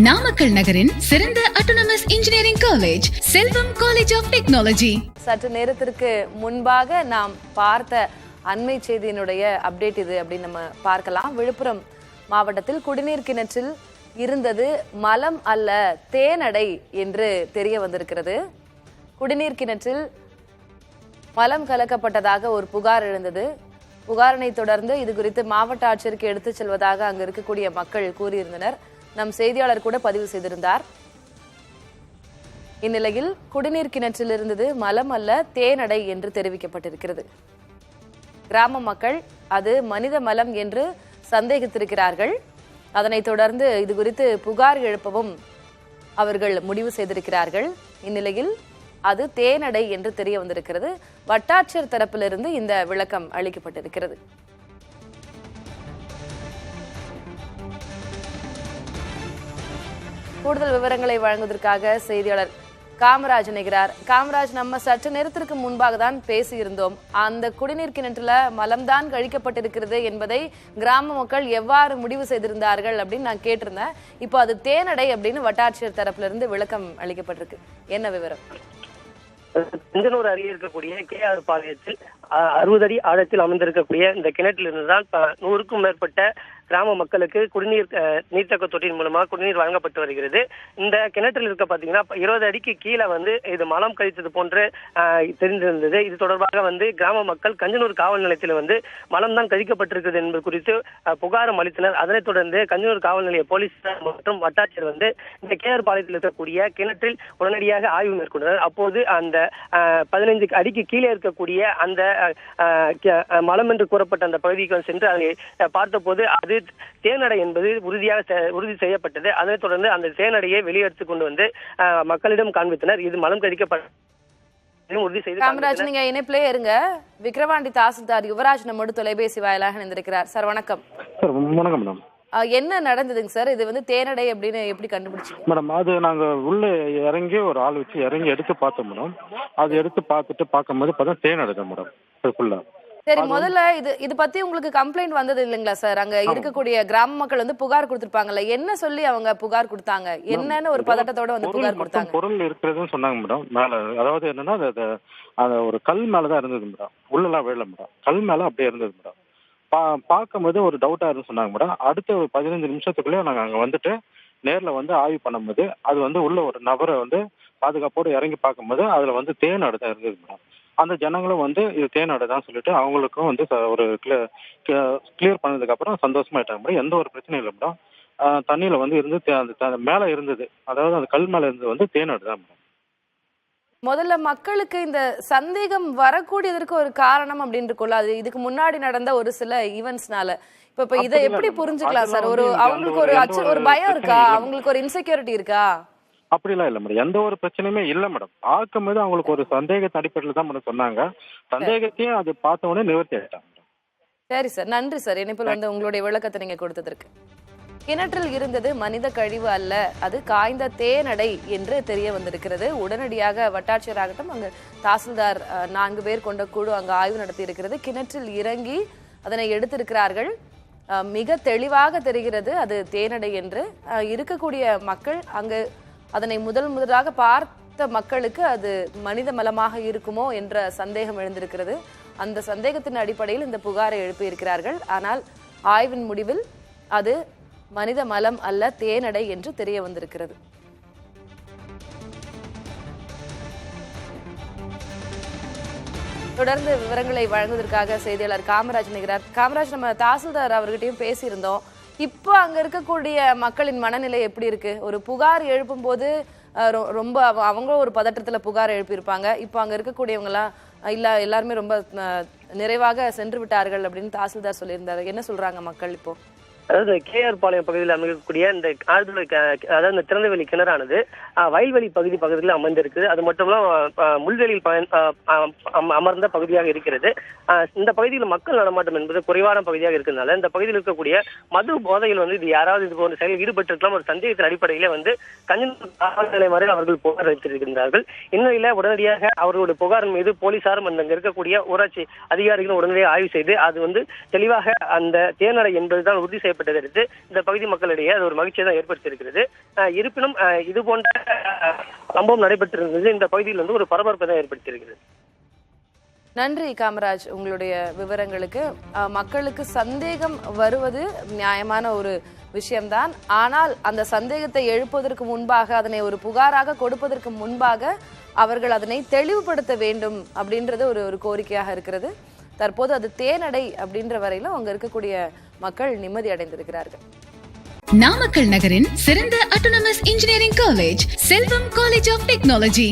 நாமக்கல் நகரின் சிறந்த autonomous engineering college Selvam college of technology. சற்று நேரத்திற்கு முன்பாக நாம் பார்த்த அண்மை செய்தியினுடைய அப்டேட் இது அப்படின்னு நம்ம பார்க்கலாம். விழுப்புரம் மாவட்டத்தில் குடிநீர் கிணற்றில் இருந்தது மலம் அல்ல தேனடை என்று தெரிய வந்திருக்கிறது. குடிநீர் கிணற்றில் மலம் கலக்கப்பட்டதாக ஒரு புகார் எழுந்தது. புகாரினை தொடர்ந்து இது குறித்து மாவட்ட ஆட்சியருக்கு எடுத்துச் செல்வதாக அங்கு இருக்கக்கூடிய மக்கள் கூறியிருந்தனர். நம் செய்தியாளர் கூட பதிவு செய்திருந்தார். இந்நிலையில் குடிநீர் கிணற்றில் இருந்தது மலம் அல்ல தேனடை என்று தெரிவிக்கப்பட்டிருக்கிறது. கிராம மக்கள் அது மனித மலம் என்று சந்தேகித்திருக்கிறார்கள். அதனைத் தொடர்ந்து இது குறித்து புகார் எழுப்பவும் அவர்கள் முடிவு செய்திருக்கிறார்கள். இந்நிலையில் அது தேனடை என்று தெரிய வந்திருக்கிறது. வட்டாட்சியர் தரப்பிலிருந்து இந்த விளக்கம் அளிக்கப்பட்டிருக்கிறது. கூடுதல் விவரங்களை வழங்குவதற்காக செய்தியாளர் காமராஜ் இணைகிறார். காமராஜ், நம்ம சற்று நேரத்திற்கு முன்பாக தான் பேசியிருந்தோம். அந்த குடிநீர் கிணற்றுல மலம்தான் கழிக்கப்பட்டிருக்கிறது என்பதை கிராம மக்கள் எவ்வாறு முடிவு செய்திருந்தார்கள் அப்படின்னு நான் கேட்டிருந்தேன். இப்போ அது தேனடை அப்படின்னு வட்டாட்சியர் தரப்புல இருந்து விளக்கம் அளிக்கப்பட்டிருக்கு. என்ன விவரம்? தஞ்சனூர் அருகே இருக்கக்கூடிய KR பாளையத்தில் 60 அடி ஆழத்தில் அமைந்திருக்கக்கூடிய இந்த கிணற்றில் இருந்துதான் 100க்கும் மேற்பட்ட கிராம மக்களுக்கு குடிநீர் நீர்த்தக்க தொட்டியின் மூலமாக குடிநீர் வழங்கப்பட்டு வருகிறது. இந்த கிணற்றில் இருக்க பாத்தீங்கன்னா 20 அடிக்கு கீழே இது மலம் கழித்தது போன்று தெரிந்திருந்தது. இது தொடர்பாக கிராம மக்கள் கஞ்சனூர் காவல் நிலையத்தில் மலம் தான் கழிக்கப்பட்டிருக்கிறது என்பது குறித்து புகாரும் அளித்தனர். அதனைத் தொடர்ந்து கஞ்சனூர் காவல் நிலைய போலீசார் மற்றும் வட்டாட்சியர் இந்த KR பாளையத்தில் இருக்கக்கூடிய கிணற்றில் உடனடியாக ஆய்வு மேற்கொண்டனர். அப்போது அந்த 15 அடிக்கு கீழே இருக்கக்கூடிய அந்த மலம் என்று கூறப்பட்ட அந்த பகுதிக்கு சென்று அதை பார்த்தபோது அது தேனடை என்பது உறுதி செய்யப்பட்டது. அதனைத் தொடர்ந்து அந்த தேனடையை வெளியெடுத்துக் கொண்டு மக்களிடம் காண்பித்தனர். இது மலம் கழிக்கப்பட்ட உறுதி செய்து. காமராஜ், நீங்க இணைப்பிலே இருங்க. விக்கிரவாண்டி தாசில்தார் யுவராஜ் நம்மோடு தொலைபேசி வாயிலாக இணைந்திருக்கிறார். சார் வணக்கம். வணக்கம் மேடம். என்ன நடந்ததுங்க சார்? இது தேனடை அப்படின்னு எப்படி கண்டுபிடிச்சீங்க மேடம்? அது நாங்க உள்ள இறங்கி ஒரு ஆள் வச்சு இறங்கி எடுத்து பார்த்தோம் மேடம். அது எடுத்து பார்க்கும்போது பார்த்தா தேனடை தான் மேடம் ஃபுல்லா. சரி, முதல்ல இது பத்தி உங்களுக்கு கம்ப்ளைண்ட் வந்தது இல்லைங்களா சார்? அங்க இருக்கக்கூடிய கிராம மக்கள் புகார் கொடுத்திருப்பாங்கல்ல, என்ன சொல்லி அவங்க புகார் கொடுத்தாங்க? என்னன்னு ஒரு பதட்டத்தோட புகார் கொடுத்தாங்க? பொருள் இருக்கிறதுன்னு சொன்னாங்க மேடம். மேல அதாவது என்னன்னா அது ஒரு கல் மேலதான் இருந்தது மேடம். உள்ளெல்லாம் விழல மேடம், கல் மேல அப்படியே இருந்தது மேடம். பார்க்கும்போது ஒரு டவுட்டா இருந்து சொன்னாங்க மேடம். அடுத்த ஒரு 15 நிமிஷத்துக்குள்ளே நாங்க அங்க நேர்ல ஆய்வு பண்ணும்போது அது உள்ள ஒரு நபரை பாதுகாப்போடு இறங்கி பார்க்கும்போது அதுல தேனடை தான் இருந்தது மேடம். அந்த ஜனங்களும் இது தேனடை தான் சொல்லிட்டு அவங்களுக்கும் ஒரு கிளியர் பண்ணதுக்கு அப்புறம் சந்தோஷமாயிட்டாங்க மேடம். எந்த ஒரு பிரச்சனையும் இல்லை மேடம். தண்ணியில இருந்து அந்த மேல இருந்தது, அதாவது அந்த கல் மேல இருந்தது தேனடை தான் மேடம். முதல்ல மக்களுக்கு இந்த சந்தேகம் வரக்கூடியதற்கு ஒரு காரணம் அப்படின்னு இருக்கும்ல, அது இதுக்கு முன்னாடி நடந்த ஒரு சில ஈவென்ட்ஸ்னால. இப்ப இதை எப்படி புரிஞ்சுக்கலாம் சார்? அவங்களுக்கு ஒரு பயம் இருக்கா? அவங்களுக்கு ஒரு இன்செக்யூரிட்டி இருக்கா? அப்படிலாம் இல்ல மேடம், எந்த ஒரு பிரச்சனையுமே இல்ல மேடம். பார்க்கும்போது அவங்களுக்கு ஒரு சந்தேகத்தின் அடிப்படையில் தான் மேடம் சொன்னாங்க. சந்தேகத்தையும் அது பார்த்த உடனே நிவர்த்தி ஆயிட்டாங்க. சரி சார், நன்றி சார். இணைப்பில் உங்களுடைய விளக்கத்தை நீங்க கொடுத்ததற்கு. கிணற்றில் இருந்தது மனித கழிவு அல்ல, அது காய்ந்த தேனடை என்று தெரிய வந்திருக்கிறது. உடனடியாக வட்டாட்சியராகட்டும் அங்கு தாசில்தார் 4 பேர் கொண்ட குழு அங்கு ஆய்வு நடத்தி இருக்கிறது. கிணற்றில் இறங்கி அதனை எடுத்திருக்கிறார்கள். மிக தெளிவாக தெரிகிறது அது தேனடை என்று. இருக்கக்கூடிய மக்கள் அங்கு அதனை முதலாக பார்த்த மக்களுக்கு அது மனித மலமாக இருக்குமோ என்ற சந்தேகம் எழுந்திருக்கிறது. அந்த சந்தேகத்தின் அடிப்படையில் இந்த புகாரை எழுப்பியிருக்கிறார்கள். ஆனால் ஆய்வின் முடிவில் அது மனித மலம் அல்ல தேனடை என்று தெரிய வந்திருக்கிறது. தொடர்ந்து விவரங்களை வழங்குவதற்காக செய்தியாளர் காமராஜ் நிகழ்கிறார். காமராஜ், நம்ம தாசில்தார் அவர்கிட்டயும் பேசியிருந்தோம். இப்போ அங்க இருக்கக்கூடிய மக்களின் மனநிலை எப்படி இருக்கு? ஒரு புகார் எழுப்பும் போது ரொம்ப அவங்களும் ஒரு பதற்றத்துல புகார் எழுப்பியிருப்பாங்க. இப்போ அங்க இருக்கக்கூடியவங்க எல்லாம் இல்ல எல்லாருமே ரொம்ப நிறைவாக சென்று விட்டார்கள் அப்படின்னு தாசில்தார் சொல்லியிருந்தாரு. என்ன சொல்றாங்க மக்கள் இப்போ? அதாவது KR பாளையம் பகுதியில் அமைக்கக்கூடிய இந்த அதாவது இந்த திறந்தவெளி கிணறானது வயல்வெளி பகுதியில் அமைந்திருக்குது. அது மட்டும் முள்வெளியில் அமர்ந்த பகுதியாக இருக்கிறது. இந்த பகுதியில் மக்கள் நடமாட்டம் என்பது குறைவான பகுதியாக இருக்கிறதுனால இந்த பகுதியில் இருக்கக்கூடிய மது போதையில் இது யாராவது இது போன்ற செயலில் ஈடுபட்டிருக்கலாம் ஒரு சந்தேகத்தின் அடிப்படையில கஞ்சனூர் காவல் நிலையம் வரை அவர்கள் புகார் அளித்திருக்கின்றார்கள். இந்நிலையில உடனடியாக அவர்களுடைய புகார் மீது போலீசாரும் அங்க இருக்கக்கூடிய ஊராட்சி அதிகாரிகளும் உடனடியாக ஆய்வு செய்து அது தெளிவாக அந்த தேனடை என்பதுதான் உறுதி செய்ய செய்யப்பட்டதை அடுத்து இந்த பகுதி மக்களிடையே அது ஒரு மகிழ்ச்சியை தான் ஏற்படுத்தியிருக்கிறது. இருப்பினும் இது போன்ற சம்பவம் நடைபெற்றிருந்தது இந்த பகுதியில் வந்து ஒரு பரபரப்பை தான் ஏற்படுத்தியிருக்கிறது. நன்றி காமராஜ், உங்களுடைய விவரங்களுக்கு. மக்களுக்கு சந்தேகம் வருவது நியாயமான ஒரு விஷயம்தான். ஆனால் அந்த சந்தேகத்தை எழுப்புவதற்கு முன்பாக, அதனை ஒரு புகாராக கொடுப்பதற்கு முன்பாக அவர்கள் அதனை தெளிவுபடுத்த வேண்டும் அப்படின்றது ஒரு கோரிக்கையாக இருக்கிறது. தற்போது அது தேனடை அப்படின்ற வரையிலும் அங்க இருக்கக்கூடிய மக்கள் நிம்மதி அடைந்திருக்கிறார்கள். நாமக்கல் நகரின் சிறந்த autonomous engineering college Selvam college of technology.